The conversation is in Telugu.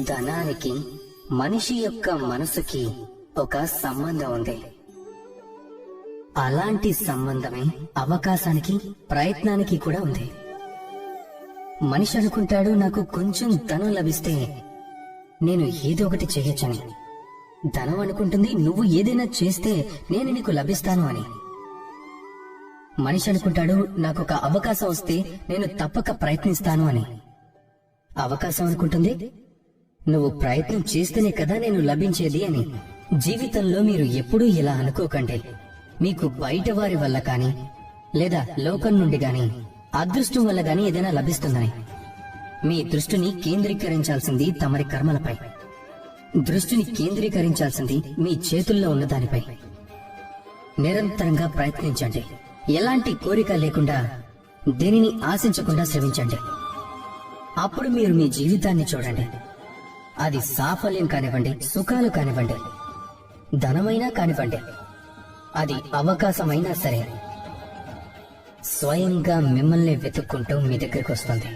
ధనానికి మనిషి యొక్క మనసుకి ఒక సంబంధం ఉంది. అలాంటి సంబంధమే అవకాశానికి, ప్రయత్నానికి కూడా ఉంది. మనిషి అనుకుంటాడు, నాకు కొంచెం ధనం లభిస్తే నేను ఏదో ఒకటి చేయొచ్చని. ధనం అనుకుంటుంది, నువ్వు ఏదైనా చేస్తే నేను నీకు లభిస్తాను అని. మనిషి అనుకుంటాడు, నాకొక అవకాశం వస్తే నేను తప్పక ప్రయత్నిస్తాను అని. అవకాశం అనుకుంటుంది, నువ్వు ప్రయత్నం చేస్తేనే కదా నేను లభించేది అని. జీవితంలో మీరు ఎప్పుడూ ఇలా అనుకోకండి, మీకు బయట వారి వల్ల కానీ లేదా లోకం నుండి గాని, అదృష్టం వల్ల గాని ఏదైనా లభిస్తుందని. మీ దృష్టిని కేంద్రీకరించాల్సింది తమరి కర్మలపై. దృష్టిని కేంద్రీకరించాల్సింది మీ చేతుల్లో ఉన్న దానిపై. నిరంతరంగా ప్రయత్నించండి. ఎలాంటి కోరిక లేకుండా, దేనిని ఆశించకుండా శ్రమించండి. అప్పుడు మీరు మీ జీవితాన్ని చూడండి. అది సాఫల్యం కానివ్వండి, సుఖాలు కానివ్వండి, ధనమైనా కానివ్వండి, అది అవకాశమైనా సరే, స్వయంగా మిమ్మల్ని వెతుక్కుంటూ మీ దగ్గరికి వస్తుంది.